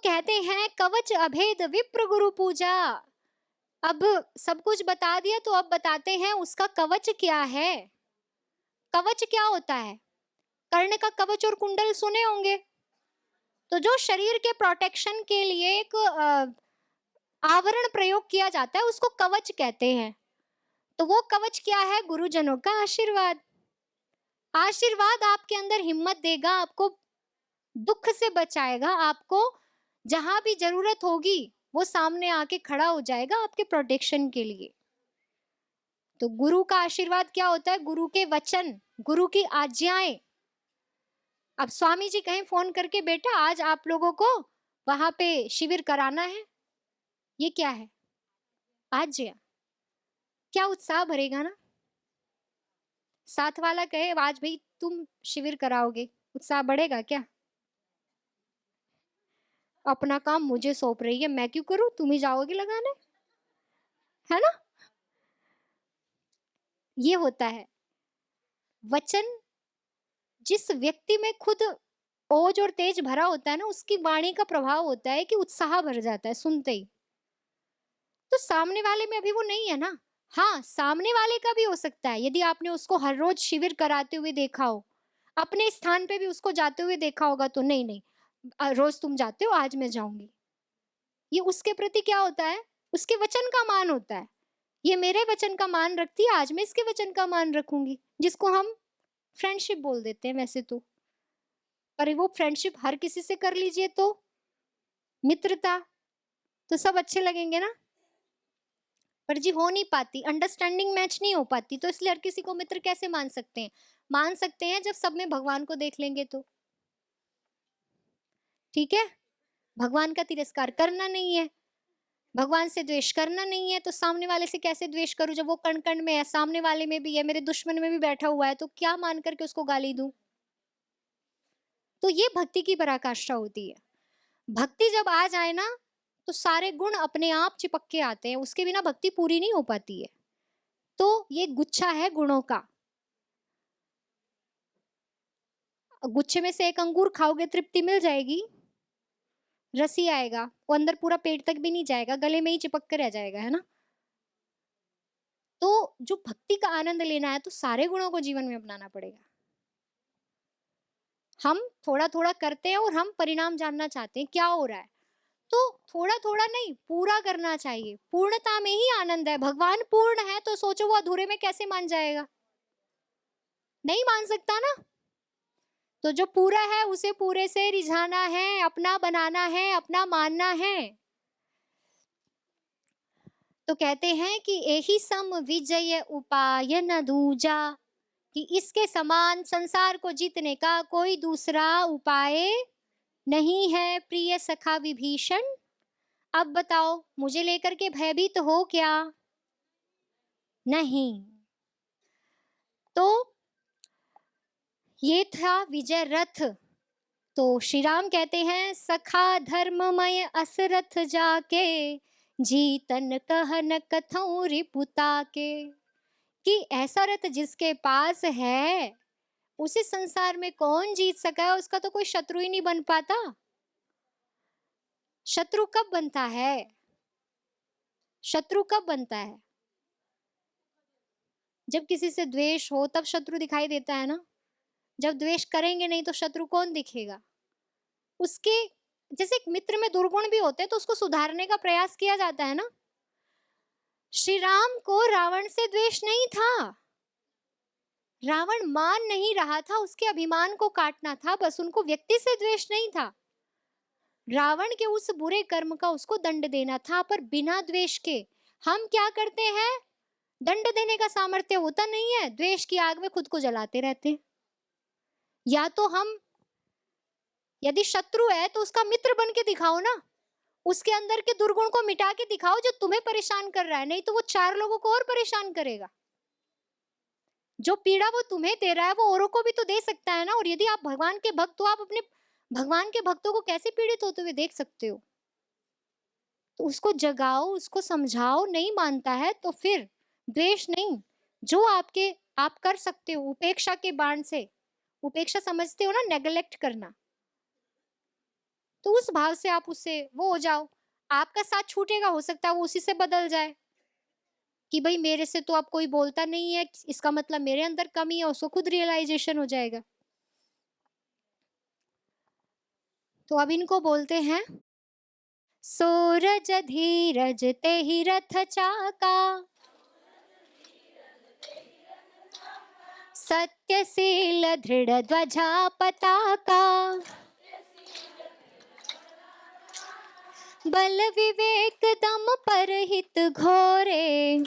कहते हैं कवच अभेद विप्र गुरु पूजा। अब सब कुछ बता दिया तो अब बताते हैं उसका कवच क्या है। कवच क्या होता है? कर्ण का कवच और कुंडल सुने होंगे। तो जो शरीर के प्रोटेक्शन के लिए एक आवरण प्रयोग किया जाता है उसको कवच कहते हैं। तो वो कवच क्या है? गुरुजनों का आशीर्वाद। आशीर्वाद आपके अंदर हिम्मत देगा, आपको दुख से बचाएगा, आपको जहां भी जरूरत होगी वो सामने आके खड़ा हो जाएगा आपके प्रोटेक्शन के लिए। तो गुरु का आशीर्वाद क्या होता है? गुरु के वचन, गुरु की आज्ञाएं। अब स्वामी जी कहें फोन करके बेटा आज आप लोगों को वहां पे शिविर कराना है, ये क्या है? आज्ञा। क्या उत्साह भरेगा ना। साथ वाला कहे आज भाई तुम शिविर कराओगे, उत्साह बढ़ेगा क्या? अपना काम मुझे सौंप रही है, मैं क्यों करूं, तुम ही जाओगे लगाने, है ना। ये होता है वचन। जिस व्यक्ति में खुद ओज और तेज भरा होता है ना, उसकी वाणी का प्रभाव होता है कि उत्साह भर जाता है सुनते ही। तो सामने वाले में अभी वो नहीं है ना। हाँ, सामने वाले का भी हो सकता है यदि आपने उसको हर रोज शिविर कराते हुए देखा हो, अपने स्थान पे भी उसको जाते हुए देखा होगा तो नहीं नहीं रोज तुम जाते हो आज मैं जाऊंगी। ये उसके प्रति क्या होता है? उसके वचन का मान होता है। ये मेरे वचन का मान रखती है, आज मैं इसके वचन का मान रखूंगी, जिसको हम फ्रेंडशिप बोल देते हैं वैसे तो। पर वो फ्रेंडशिप हर किसी से कर लीजिए तो मित्रता, तो सब अच्छे लगेंगे ना। पर जी हो नहीं पाती, अंडरस्टैंडिंग मैच नहीं हो पाती, तो इसलिए हर किसी को मित्र कैसे मान सकते हैं? मान सकते हैं जब सब में भगवान को देख लेंगे तो। ठीक है, भगवान का तिरस्कार करना नहीं है, भगवान से द्वेष करना नहीं है, तो सामने वाले से कैसे द्वेष करूं जब वो कण कण में है, सामने वाले में भी है, मेरे दुश्मन में भी बैठा हुआ है, तो क्या मान करके उसको गाली दूं? तो ये भक्ति की पराकाष्ठा होती है। भक्ति जब आ जाए ना तो सारे गुण अपने आप चिपक के आते हैं, उसके बिना भक्ति पूरी नहीं हो पाती है। तो ये गुच्छा है गुणों का। गुच्छे में से एक अंगूर खाओगे तृप्ति मिल जाएगी, रस ही आएगा, वो अंदर पूरा पेट तक भी नहीं जाएगा, गले में ही चिपक कर रह जाएगा, है ना। तो जो भक्ति का आनंद लेना है तो सारे गुणों को जीवन में अपनाना पड़ेगा। हम थोड़ा थोड़ा करते हैं और हम परिणाम जानना चाहते हैं क्या हो रहा है, तो थोड़ा थोड़ा नहीं पूरा करना चाहिए। पूर्णता में ही आनंद है। भगवान पूर्ण है तो सोचो वो अधूरे में कैसे मान जाएगा? नहीं मान सकता ना। तो जो पूरा है उसे पूरे से रिझाना है, अपना बनाना है, अपना मानना है। तो कहते हैं कि एही सम विजय उपाय न दूजा, कि इसके समान संसार को जीतने का कोई दूसरा उपाय नहीं है प्रिय सखा विभीषण। अब बताओ मुझे लेकर के भयभीत हो क्या? नहीं। तो ये था विजय रथ। तो श्री राम कहते हैं सखा धर्ममय असरथ जाके, जीतन कहन कथौं रिपुता के। कि ऐसा रथ जिसके पास है उसे संसार में कौन जीत सका है? उसका तो कोई शत्रु ही नहीं बन पाता। शत्रु कब बनता है? शत्रु कब बनता है? जब किसी से द्वेष हो तब शत्रु दिखाई देता है ना। जब द्वेष करेंगे नहीं तो शत्रु कौन दिखेगा? उसके जैसे एक मित्र में दुर्गुण भी होते हैं तो उसको सुधारने का प्रयास किया जाता है ना। श्री राम को रावण से द्वेष नहीं था। रावण मान नहीं रहा था, उसके अभिमान को काटना था बस, उनको व्यक्ति से द्वेष नहीं था। रावण के उस बुरे कर्म का उसको दंड देना था, पर बिना द्वेष के। हम क्या करते हैं? दंड देने का सामर्थ्य होता नहीं है, द्वेष की आग में खुद को जलाते रहते हैं। या तो हम यदि शत्रु है तो उसका मित्र बन के दिखाओ ना, उसके अंदर के दुर्गुण को मिटा के दिखाओ जो तुम्हें परेशान कर रहा है, नहीं तो वो चार लोगों को और परेशान करेगा। जो पीड़ा वो तुम्हें दे रहा है वो औरों को भी तो दे सकता है ना। और यदि आप भगवान के भक्त हो, आप अपने भगवान के भक्तों को कैसे पीड़ित होते हुए देख सकते हो? तो उसको जगाओ, उसको समझाओ। नहीं मानता है तो फिर द्वेष नहीं, जो आपके आप कर सकते हो उपेक्षा के बाण से। उपेक्षा समझते हो ना, नेग्लेक्ट करना। तो उस भाव से आप उससे वो हो जाओ। आपका साथ छूटेगा, हो सकता है वो उसी से बदल जाए कि भाई मेरे से तो अब कोई बोलता नहीं है, इसका मतलब मेरे अंदर कमी है, उसको खुद रियलाइजेशन हो जाएगा। तो अब इनको बोलते हैं सूरज धीरज तेहि रथ चाका, सत्यशील दृढ़ ध्वजा पताका, बल विवेक दम परहित घोरे,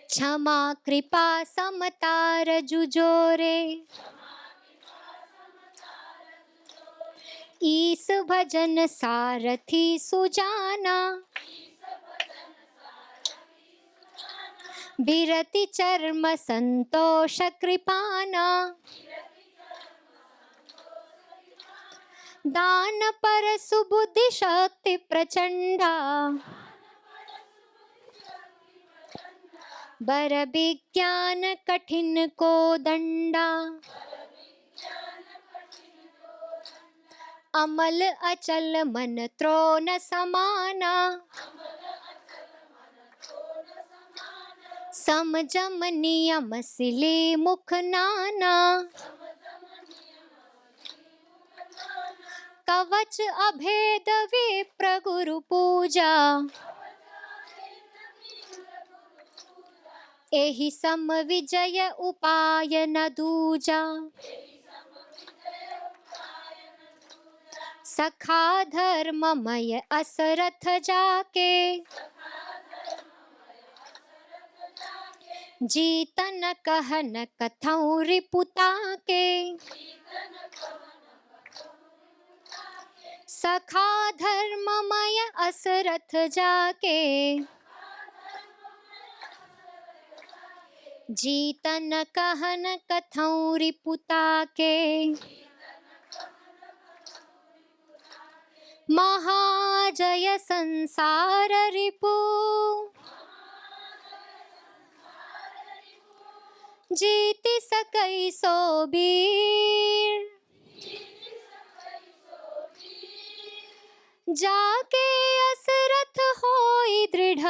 क्षमा कृपा समता रजु जोरे, ईस भजन सारथी सुजाना, बिरति चर्म संतोष कृपाना, दान पर सुबुद्धि शक्ति प्रचंडा, बर विज्ञान कठिन को दंडा, अमल अचल मन त्रोन समाना, समजम नियम सिले मुख नाना, कवच अभेद विप्र गुरु पूजा, एहि सम विजय उपाय न दूजा, सखा धर्ममय असरथ जाके, जीतन कहन कथौं रिपुता के, सखा धर्ममय असरथ जाके, जीतन कहन कथौं रिपुता के, महाजय संसार रिपु, जीति सकई सो बीर, जाके असरथ होई दृढ़,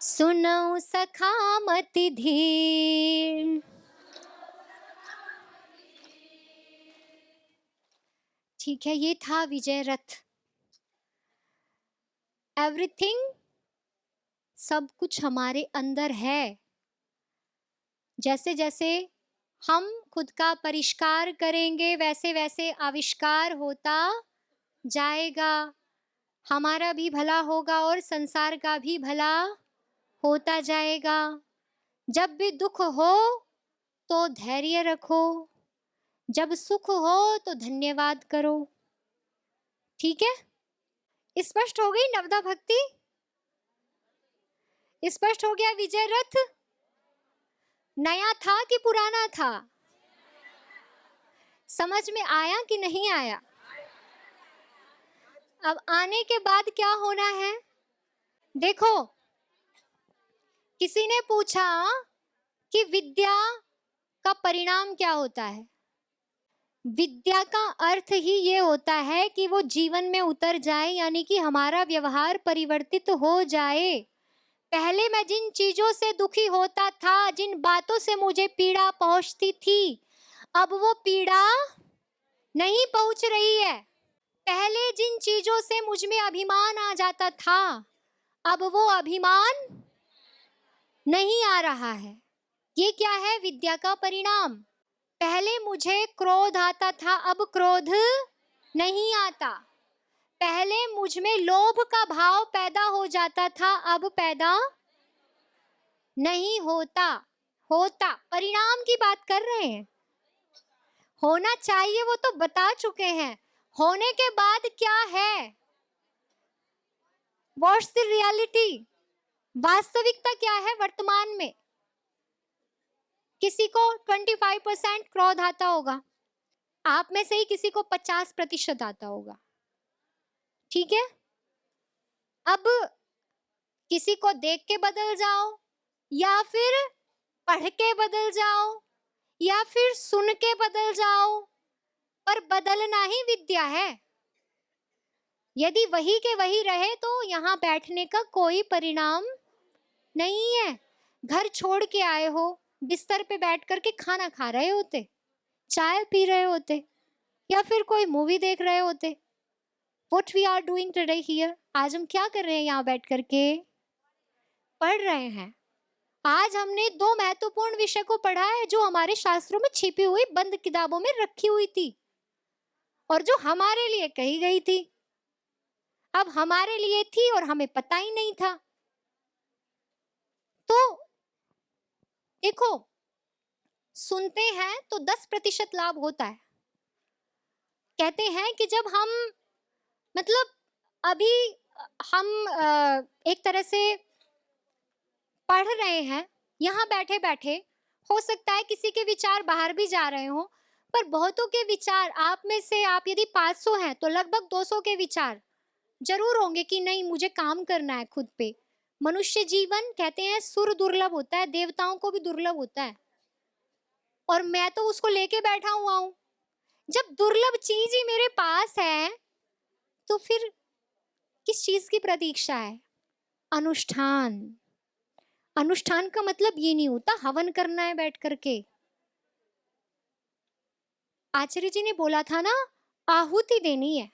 सुनऊ सखा मति धीर। ठीक है, ये था विजय रथ। एवरीथिंग, सब कुछ हमारे अंदर है। जैसे जैसे हम खुद का परिष्कार करेंगे वैसे वैसे आविष्कार होता जाएगा। हमारा भी भला होगा और संसार का भी भला होता जाएगा। जब भी दुख हो तो धैर्य रखो, जब सुख हो तो धन्यवाद करो। ठीक है, स्पष्ट हो गई नवदा भक्ति? स्पष्ट हो गया विजय रथ? नया था कि पुराना था? समझ में आया कि नहीं आया? अब आने के बाद क्या होना है? देखो, किसी ने पूछा कि विद्या का परिणाम क्या होता है? विद्या का अर्थ ही ये होता है कि वो जीवन में उतर जाए, यानी कि हमारा व्यवहार परिवर्तित हो जाए। पहले मैं जिन चीजों से दुखी होता था, जिन बातों से मुझे पीड़ा पहुंचती थी, अब वो पीड़ा नहीं पहुंच रही है। पहले जिन चीजों से मुझ में अभिमान आ जाता था, अब वो अभिमान नहीं आ रहा है। ये क्या है? विद्या का परिणाम। पहले मुझे क्रोध आता था, अब क्रोध नहीं आता। पहले मुझ में लोभ का भाव पैदा हो जाता था, अब पैदा नहीं होता। होता, परिणाम की बात कर रहे हैं। होना चाहिए वो तो बता चुके हैं। होने के बाद क्या है? What's the reality? वास्तविकता क्या है वर्तमान में? किसी को 25% क्रोध आता होगा, आप में से ही किसी को 50% आता होगा। ठीक है, अब किसी को देख के बदल जाओ या फिर पढ़ के बदल जाओ या फिर सुन के बदल जाओ, पर बदलना ही विद्या है। यदि वही के वही रहे तो यहाँ बैठने का कोई परिणाम नहीं है। घर छोड़ के आए हो, बिस्तर पे बैठ करके खाना खा रहे होते, चाय पी रहे होते, या फिर कोई मूवी देख रहे होते। What we are doing today here? आज हम क्या कर रहे हैं यहाँ बैठ करके? पढ़ रहे हैं। आज हमने दो महत्वपूर्ण विषय को पढ़ा है जो हमारे शास्त्रों में छिपी हुई बंद किताबों में रखी हुई थी और जो हमारे लिए कही गई थी। अब हमारे लिए थी और हमें पता ही नहीं था। तो देखो, सुनते हैं तो 10% लाभ होता है। कहते हैं कि जब हम मतलब अभी हम एक तरह से पढ़ रहे हैं यहाँ बैठे बैठे, हो सकता है किसी के विचार बाहर भी जा रहे हो, पर बहुतों के विचार, आप में से आप यदि 500 हैं तो लगभग 200 के विचार जरूर होंगे कि नहीं, मुझे काम करना है खुद पे। मनुष्य जीवन कहते हैं सुर दुर्लभ होता है, देवताओं को भी दुर्लभ होता है, और मैं तो उसको लेके बैठा हुआ हूं। जब दुर्लभ चीज ही मेरे पास है तो फिर किस चीज की प्रतीक्षा है? अनुष्ठान। अनुष्ठान का मतलब ये नहीं होता हवन करना है बैठ करके। आचार्य जी ने बोला था ना, आहुति देनी है।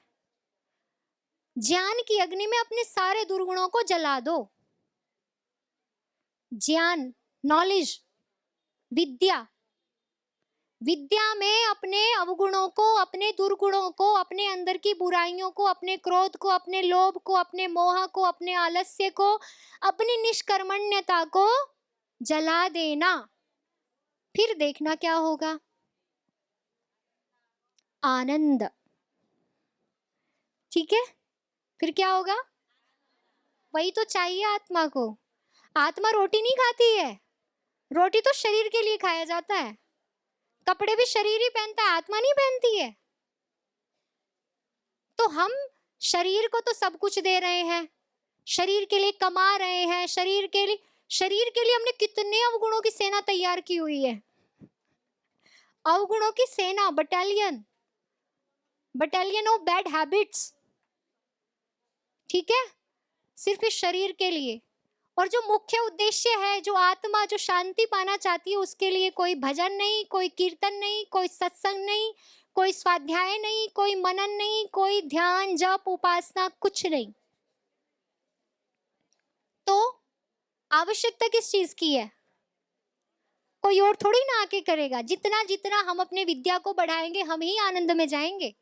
ज्ञान की अग्नि में अपने सारे दुर्गुणों को जला दो। ज्ञान, नॉलेज, विद्या, विद्या में अपने अवगुणों को, अपने दुर्गुणों को, अपने अंदर की बुराइयों को, अपने क्रोध को, अपने लोभ को, अपने मोह को, अपने आलस्य को, अपनी निष्कर्मण्यता को जला देना। फिर देखना क्या होगा? आनंद। ठीक है, फिर क्या होगा? वही तो चाहिए आत्मा को। आत्मा रोटी नहीं खाती है, रोटी तो शरीर के लिए खाया जाता है। कपड़े भी शरीर ही पहनता है, आत्मा नहीं पहनती है। तो हम शरीर को तो सब कुछ दे रहे हैं, शरीर के लिए कमा रहे हैं, शरीर के लिए हमने कितने अवगुणों की सेना तैयार की हुई है। अवगुणों की सेना, battalion, battalion of bad habits. ठीक है, सिर्फ इस शरीर के लिए। और जो मुख्य उद्देश्य है, जो आत्मा जो शांति पाना चाहती है, उसके लिए कोई भजन नहीं, कोई कीर्तन नहीं, कोई सत्संग नहीं, कोई स्वाध्याय नहीं, कोई मनन नहीं, कोई ध्यान जप उपासना, कुछ नहीं। तो आवश्यकता किस चीज की है? कोई और थोड़ी ना आके करेगा। जितना जितना हम अपने विद्या को बढ़ाएंगे, हम ही आनंद में जाएंगे,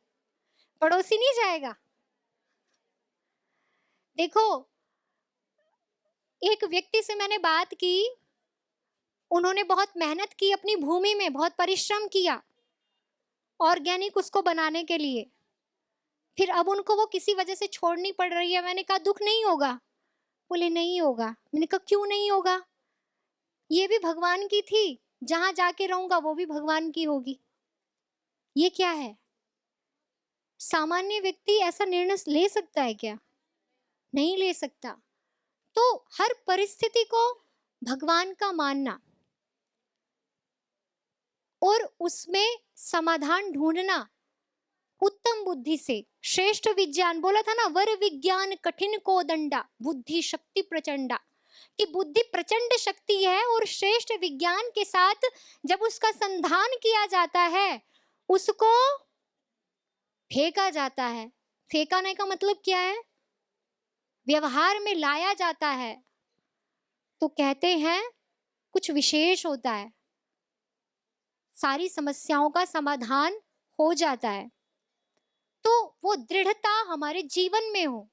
पड़ोसी नहीं जाएगा। देखो, एक व्यक्ति से मैंने बात की, उन्होंने बहुत मेहनत की, अपनी भूमि में बहुत परिश्रम किया ऑर्गेनिक उसको बनाने के लिए। फिर अब उनको वो किसी वजह से छोड़नी पड़ रही है। मैंने कहा दुख नहीं होगा? बोले नहीं होगा। मैंने कहा क्यों नहीं होगा? ये भी भगवान की थी, जहां जाके रहूंगा वो भी भगवान की होगी। ये क्या है? सामान्य व्यक्ति ऐसा निर्णय ले सकता है क्या? नहीं ले सकता। तो हर परिस्थिति को भगवान का मानना और उसमें समाधान ढूंढना उत्तम बुद्धि से, श्रेष्ठ विज्ञान बोला था ना, वर विज्ञान कठिन को दंडा, बुद्धि शक्ति प्रचंडा, कि बुद्धि प्रचंड शक्ति है और श्रेष्ठ विज्ञान के साथ जब उसका संधान किया जाता है, उसको फेंका जाता है। फेंकाने का मतलब क्या है? व्यवहार में लाया जाता है, तो कहते हैं कुछ विशेष होता है, सारी समस्याओं का समाधान हो जाता है। तो वो दृढ़ता हमारे जीवन में हो,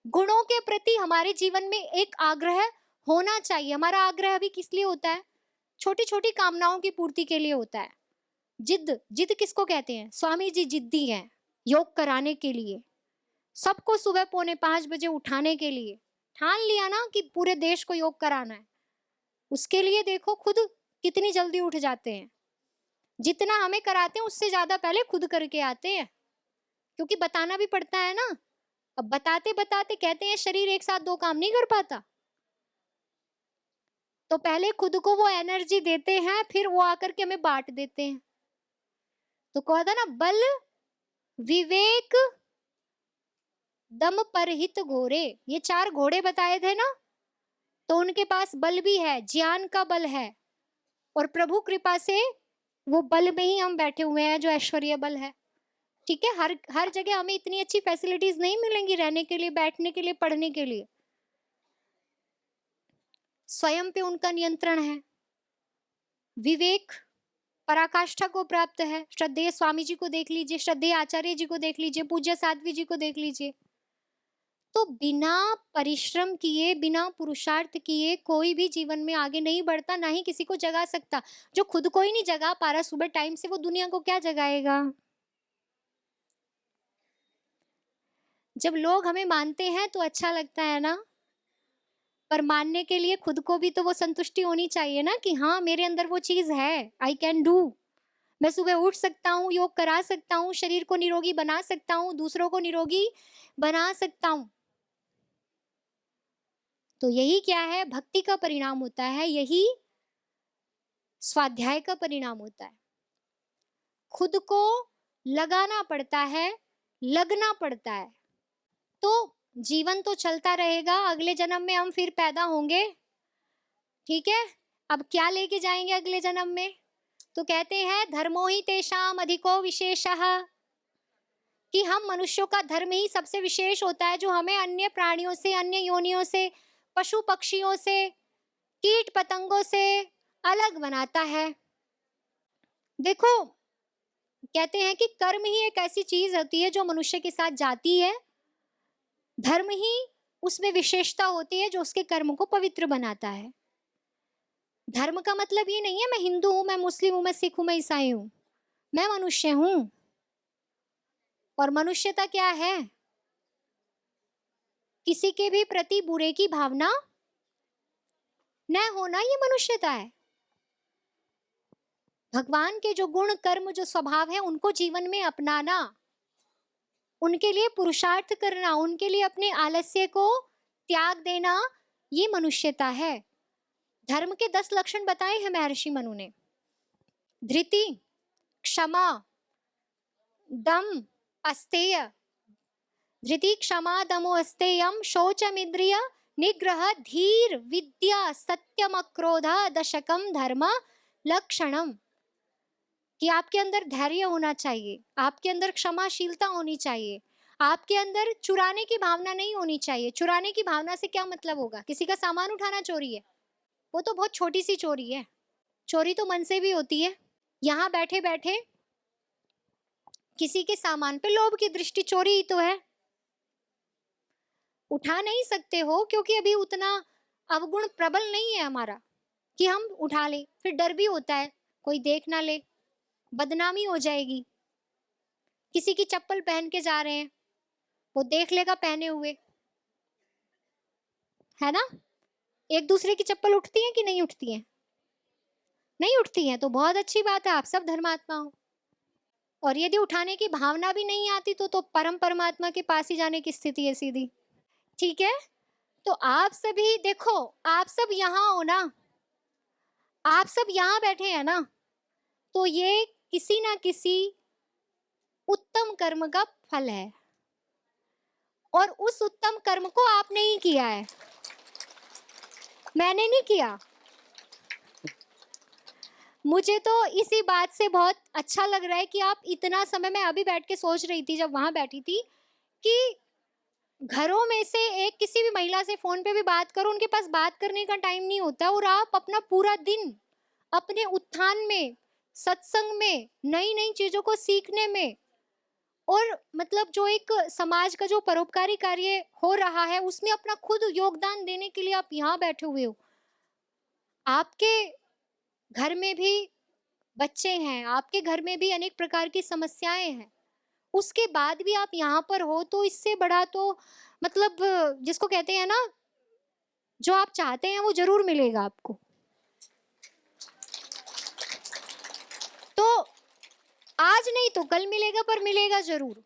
गुणों के प्रति हमारे जीवन में एक आग्रह होना चाहिए। हमारा आग्रह भी किस लिए होता है? छोटी छोटी कामनाओं की पूर्ति के लिए होता है। जिद, जिद किसको कहते हैं? स्वामी जी जिद्दी हैं, योग कराने के लिए, सबको सुबह 4:45 उठाने के लिए। ठान लिया ना कि पूरे देश को योग कराना है, उसके लिए देखो खुद कितनी जल्दी उठ जाते हैं। जितना हमें कराते हैं उससे ज्यादा पहले खुद करके आते हैं, क्योंकि बताना भी पड़ता है ना। अब बताते बताते कहते हैं शरीर एक साथ दो काम नहीं कर पाता। तो पहले खुद को वो एनर्जी देते हैं, फिर वो आकर के हमें बांट देते हैं। तो कहा था ना, बल विवेक दम परहित घोरे, ये 4 घोड़े बताए थे ना, तो उनके पास बल भी है, ज्ञान का बल है, और प्रभु कृपा से वो बल में ही हम बैठे हुए हैं, जो ऐश्वर्य बल है। ठीक है, हर हर जगह हमें इतनी अच्छी फैसिलिटीज नहीं मिलेंगी रहने के लिए, बैठने के लिए, पढ़ने के लिए। स्वयं पे उनका नियंत्रण है। विवेक पराकाष्ठा को प्राप्त है। श्रद्धेय स्वामी जी को देख लीजिए, श्रद्धेय आचार्य जी को देख लीजिए, पूज्य साध्वी जी को देख लीजिए। तो बिना परिश्रम किए, बिना पुरुषार्थ किए कोई भी जीवन में आगे नहीं बढ़ता, ना ही किसी को जगा सकता। जो खुद को ही नहीं जगा पा रहा सुबह टाइम से, वो दुनिया को क्या जगाएगा। जब लोग हमें मानते हैं तो अच्छा लगता है ना, पर मानने के लिए खुद को भी तो वो संतुष्टि होनी चाहिए ना, कि हाँ मेरे अंदर वो चीज है, आई कैन डू। मैं सुबह उठ सकता हूँ, योग करा सकता हूँ, शरीर को निरोगी बना सकता हूँ, दूसरों को निरोगी बना सकता हूँ। तो यही क्या है, भक्ति का परिणाम होता है, यही स्वाध्याय का परिणाम होता है। खुद को लगाना पड़ता है, लगना पड़ता है, तो जीवन तो चलता रहेगा। अगले जन्म में हम फिर पैदा होंगे, ठीक है। अब क्या लेके जाएंगे अगले जन्म में, तो कहते हैं धर्मो ही तेषाम अधिको विशेषः, कि हम मनुष्यों का धर्म ही सबसे विशेष होता है, जो हमें अन्य प्राणियों से, अन्य योनियों से, पशु पक्षियों से, कीट पतंगों से अलग बनाता है। देखो, कहते हैं कि कर्म ही एक ऐसी चीज होती है जो मनुष्य के साथ जाती है, धर्म ही उसमें विशेषता होती है जो उसके कर्म को पवित्र बनाता है। धर्म का मतलब ये नहीं है मैं हिंदू हूं, मैं मुस्लिम हूं, मैं सिख हूं, मैं ईसाई हूं। मैं मनुष्य हूं, और मनुष्यता क्या है, किसी के भी प्रति बुरे की भावना न होना, ये मनुष्यता है। भगवान के जो गुण, कर्म, जो स्वभाव है, उनको जीवन में अपनाना, उनके लिए पुरुषार्थ करना, उनके लिए अपने आलस्य को त्याग देना, ये मनुष्यता है। धर्म के 10 लक्षण बताए हैं महर्षि मनु ने। धृति, क्षमा, दम, अस्तेय। धृति, क्षमा, दमो, अस्तेयम, शौचमिंद्रिय निग्रह, धीर, विद्या, सत्यम, अक्रोध, दशकम धर्म लक्षणम। कि आपके अंदर धैर्य होना चाहिए, आपके अंदर क्षमाशीलता होनी चाहिए, आपके अंदर चुराने की भावना नहीं होनी चाहिए। चुराने की भावना से क्या मतलब होगा, किसी का सामान उठाना चोरी है, वो तो बहुत छोटी सी चोरी है। चोरी तो मन से भी होती है। यहाँ बैठे बैठे किसी के सामान पे लोभ की दृष्टि, चोरी ही तो है। उठा नहीं सकते हो क्योंकि अभी उतना अवगुण प्रबल नहीं है हमारा कि हम उठा लें। फिर डर भी होता है कोई देख ना ले, बदनामी हो जाएगी। किसी की चप्पल पहन के जा रहे हैं, वो देख लेगा पहने हुए, है ना। एक दूसरे की चप्पल उठती है कि नहीं उठती है, नहीं उठती है, तो बहुत अच्छी बात है, आप सब धर्मात्मा हो। और यदि उठाने की भावना भी नहीं आती तो परम परमात्मा के पास ही जाने की स्थिति है सीधी। ठीक है, तो आप सभी देखो, आप सब यहाँ हो ना, आप सब यहाँ बैठे हैं ना, तो ये किसी ना किसी उत्तम कर्म का फल है, और उस उत्तम कर्म को आपने ही किया है, मैंने नहीं किया। मुझे तो इसी बात से बहुत अच्छा लग रहा है कि आप इतना समय, मैं अभी बैठ के सोच रही थी जब वहां बैठी थी, कि घरों में से एक किसी भी महिला से फोन पे भी बात करो, उनके पास बात करने का टाइम नहीं होता, और आप अपना पूरा दिन अपने उत्थान में, सत्संग में, नई नई चीजों को सीखने में, और मतलब जो एक समाज का जो परोपकारी कार्य हो रहा है उसमें अपना खुद योगदान देने के लिए आप यहाँ बैठे हुए हो। आपके घर में भी बच्चे हैं, आपके घर में भी अनेक प्रकार की समस्याएं हैं, उसके बाद भी आप यहाँ पर हो, तो इससे बड़ा तो मतलब, जिसको कहते हैं ना, जो आप चाहते हैं वो जरूर मिलेगा आपको। तो आज नहीं तो कल मिलेगा, पर मिलेगा जरूर।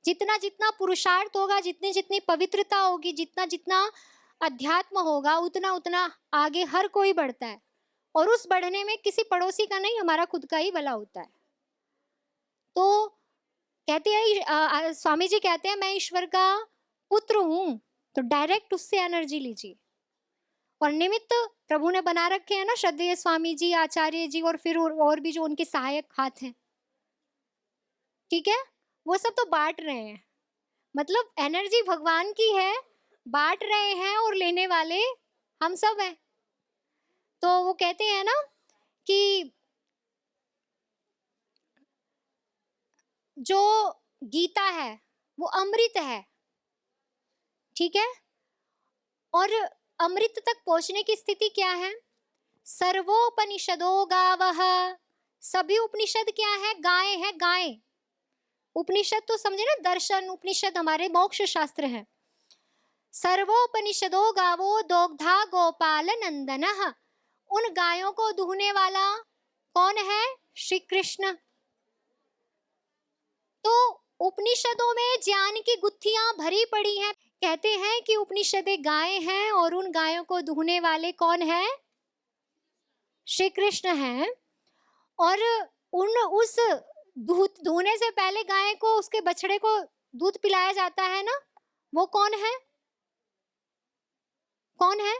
जितना जितना पुरुषार्थ होगा, जितनी जितनी पवित्रता होगी, जितना जितना अध्यात्म होगा उतना उतना आगे हर कोई बढ़ता है, और उस बढ़ने में किसी पड़ोसी का नहीं, हमारा खुद का ही भला होता है। तो कहते हैं स्वामी जी कहते हैं मैं ईश्वर का पुत्र हूं, तो डायरेक्ट उससे एनर्जी लीजिए। और निमित्त प्रभु ने बना रखे हैं ना, श्रद्धेय स्वामी जी, आचार्य जी, और फिर और भी जो उनके सहायक हाथ हैं, ठीक है, वो सब तो बांट रहे हैं। मतलब एनर्जी भगवान की है, बांट रहे हैं, और लेने वाले हम सब हैं। तो वो कहते हैं ना कि जो गीता है वो अमृत है, ठीक है, और अमृत तक पहुंचने की स्थिति क्या है? सर्वोपनिषदो गावः, सभी उपनिषद क्या है? गाय है, गाय। उपनिषद तो समझे ना, दर्शन उपनिषद हमारे मोक्ष शास्त्र है। सर्वोपनिषदो गावो दोग्धा गोपाल नंदनः, उन गायों को दूहने वाला कौन है? श्री कृष्ण। तो उपनिषदों में ज्ञान की गुत्थियां भरी पड़ी हैं। कहते हैं कि उपनिषदें गाय हैं, और उन गायों को दूहने वाले कौन है? श्री कृष्ण हैं। और उन उस दूध दूहने से पहले गाय को, उसके बछड़े को दूध पिलाया जाता है ना, वो कौन है? कौन है?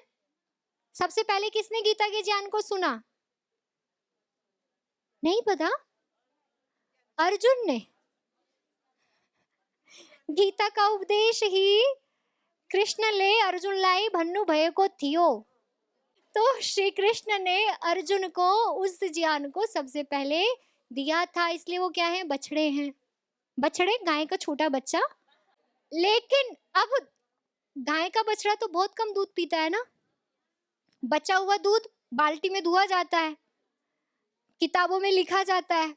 सबसे पहले किसने गीता के ज्ञान को सुना? नहीं पता? अर्जुन ने। गीता का उपदेश ही कृष्ण ले अर्जुन लाई भन्नु भएको थियो। तो श्री कृष्ण ने अर्जुन को उस ज्ञान को सबसे पहले दिया था, इसलिए वो क्या है? बछड़े हैं। बछड़े, गाय का छोटा बच्चा। लेकिन अब गाय का बछड़ा तो बहुत कम दूध पीता है ना, बचा हुआ दूध बाल्टी में धुआ जाता है, किताबों में लिखा जाता है,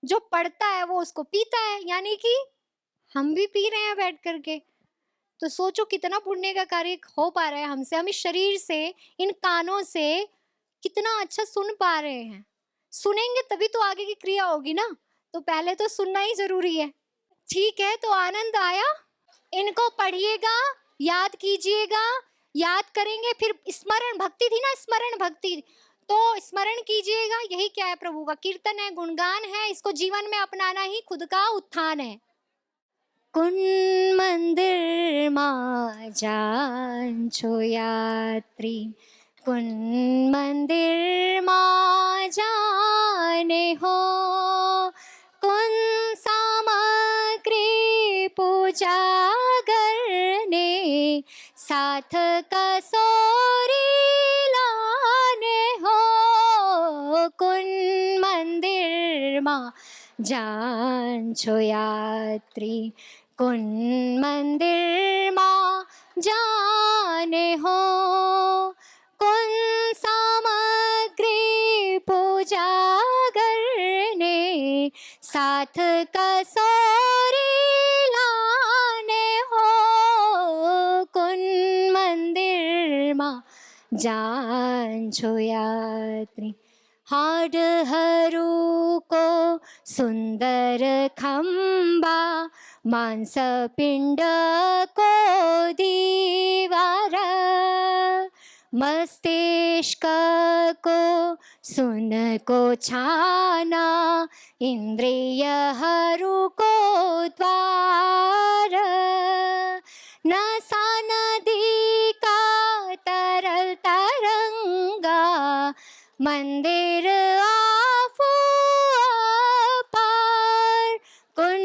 जो पढ़ता है वो उसको पीता है, यानी कि हम भी पी रहे हैं बैठ करके। तो सोचो कितना पुण्य का कार्य हो पा रहा है हमसे। हम इस शरीर से, इन कानों से कितना अच्छा सुन पा रहे हैं। सुनेंगे तभी तो आगे की क्रिया होगी ना, तो पहले तो सुनना ही जरूरी है। ठीक है, तो आनंद आया? इनको पढ़िएगा, याद कीजिएगा, याद करेंगे, फिर स्मरण भक्ति थी ना, स्मरण भक्ति, तो स्मरण कीजिएगा। यही क्या है? प्रभु का कीर्तन है, गुणगान है, इसको जीवन में अपनाना ही खुद का उत्थान है। कुन मंदिर માં જાજો યાત્રી, कुन मंदिर માં जाने हो, कुन सामग्री पूजा करने, साथ कसौरी लाने हो, कुन मंदिर માં जाજો यात्री, कुन मंदिर માં जाने हो, कुन सामग्री पूजा करने, साथ कसौरी लाने हो, कुन मंदिर માં जाજો यात्री। हाड हरू को सुंदर खंबा, मांस पिंड को दीवार, मस्तिष्क को सुन को छाना, इंद्रिय हरू को द्वार, नसा नदी का तरल तरंगा, मंदिर आफू अपार, कुन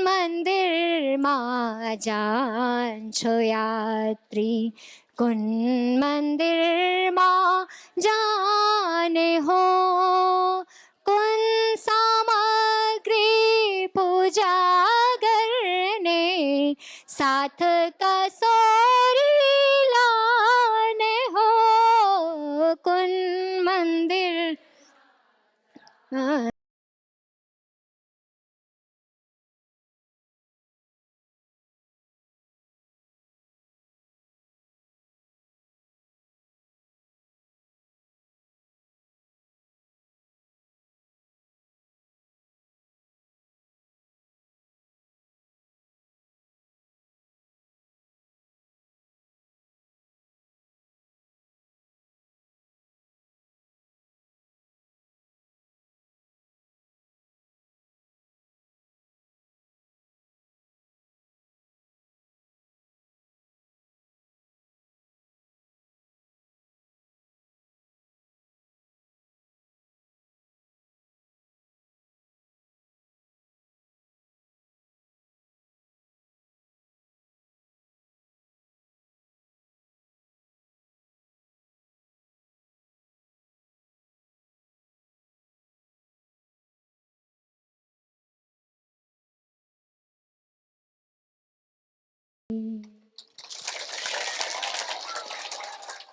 मंदिर માં જાજો यात्री, कुन मंदिर માં जाने हो, कुन सामग्री पूजा करने, साथ कसौरी लाने हो, कुन मंदिर हरि।